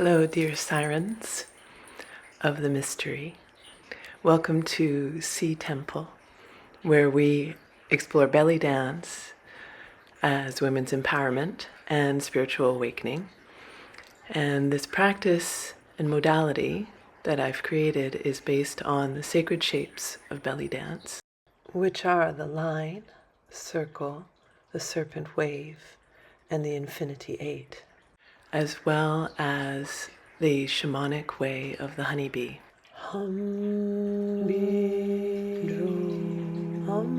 Hello, dear sirens of the mystery. Welcome to Sea Temple, where we explore belly dance as women's empowerment and spiritual awakening. And this practice and modality that I've created is based on the Sacred Shapes of Bellydance, which are the line, circle, the serpent wave, and the infinity eight, as well as the Shamanic Way of the honeybee. Hum, bee, drum, hum,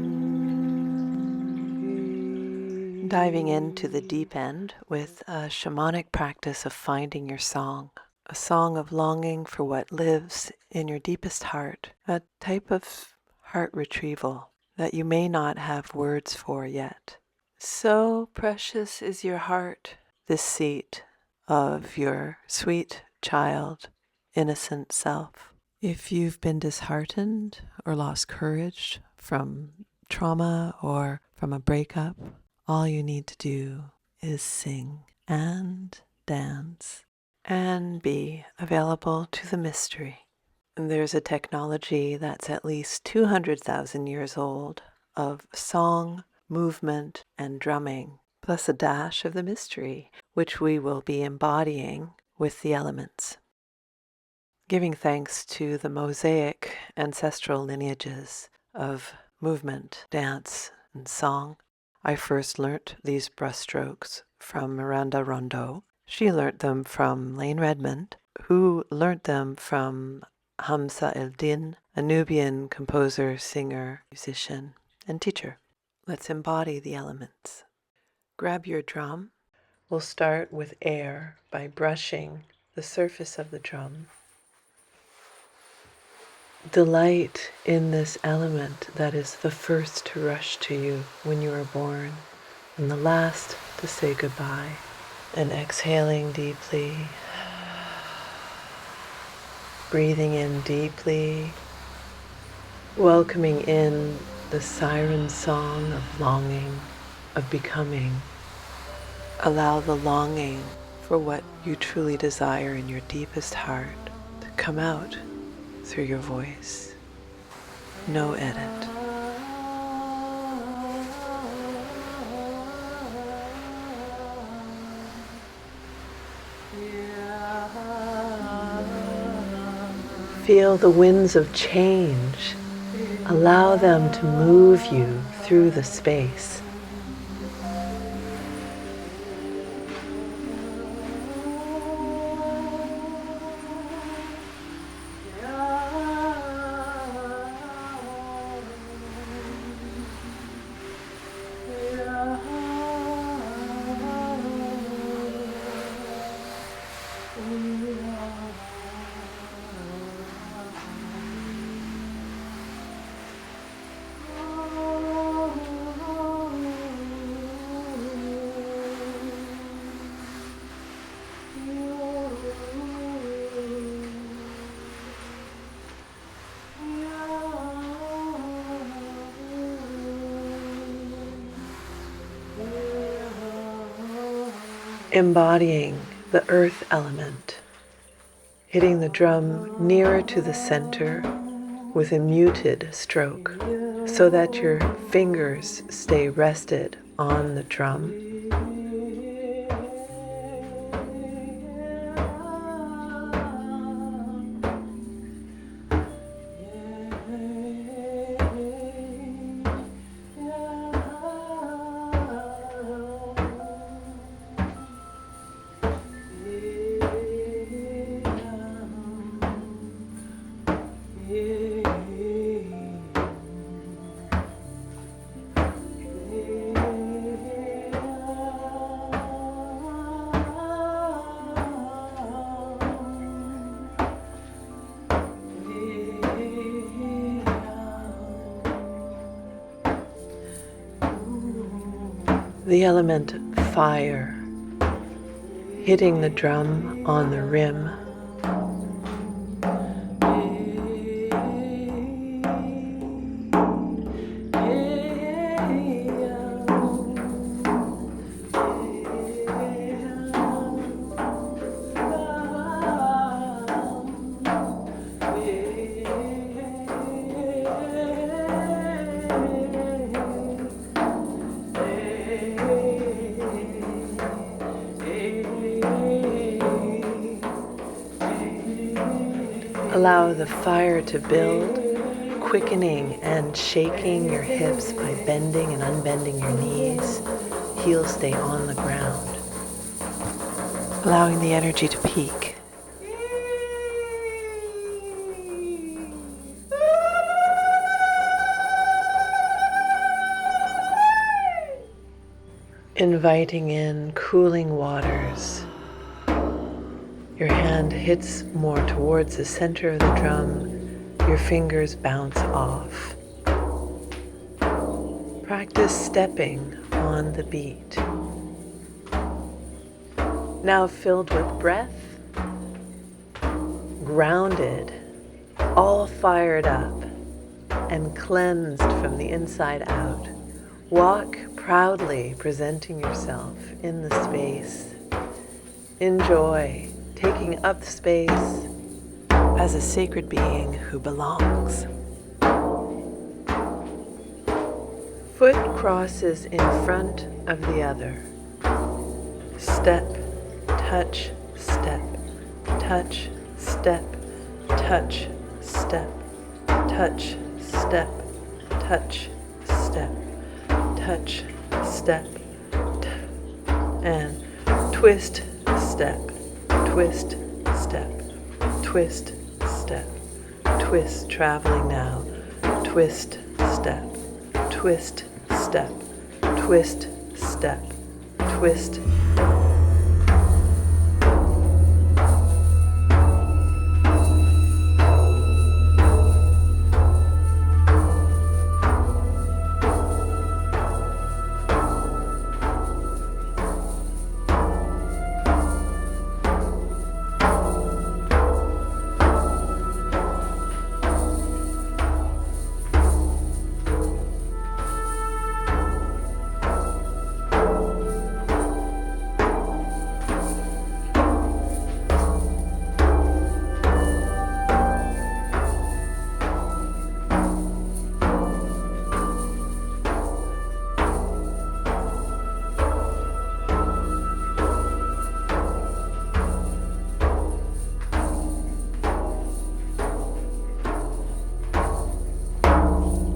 bee. Diving into the deep end with a shamanic practice of finding your song, a song of longing for what lives in your deepest heart, a type of heart retrieval that you may not have words for yet. So precious is your heart, this seat of your sweet child, innocent self. If you've been disheartened or lost courage from trauma or from a breakup, all you need to do is sing and dance and be available to the mystery. And there's a technology that's at least 200,000 years old of song, movement, and drumming, plus a dash of the mystery, which we will be embodying with the elements. Giving thanks to the mosaic ancestral lineages of movement, dance, and song, I first learnt these brushstrokes from Miranda Rondeau. She learnt them from Lane Redmond, who learnt them from Hamza el-Din, a Nubian composer, singer, musician, and teacher. Let's embody the elements. Grab your drum. We'll start with air by brushing the surface of the drum. Delight in this element that is the first to rush to you when you are born and the last to say goodbye. And exhaling deeply, breathing in deeply, welcoming in the siren song of longing, of becoming. Allow the longing for what you truly desire in your deepest heart to come out through your voice. No edit. Feel the winds of change. Allow them to move you through the space. Embodying the earth element, hitting the drum nearer to the center with a muted stroke so that your fingers stay rested on the drum. The element fire, hitting the drum on the rim. Allow the fire to build, quickening and shaking your hips by bending and unbending your knees. Heels stay on the ground. Allowing the energy to peak. Inviting in cooling waters. Your hand hits more towards the center of the drum. Your fingers bounce off. Practice stepping on the beat. Now filled with breath, grounded, all fired up, and cleansed from the inside out. Walk proudly, presenting yourself in the space. Enjoy taking up space as a sacred being who belongs. Foot crosses in front of the other. Step, touch, step, touch, step, touch, step, touch, step, touch, step, touch, step, and twist, step, twist, step, twist, step, twist, traveling now, twist, step, twist, step, twist, step, twist.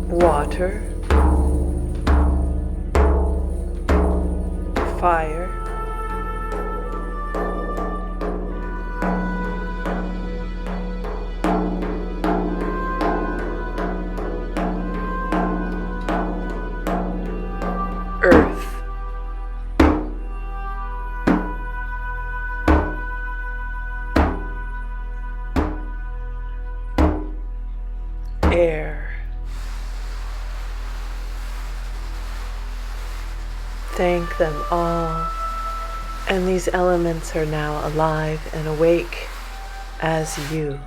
Water, fire, earth, air. Thank them all, and these elements are now alive and awake as you.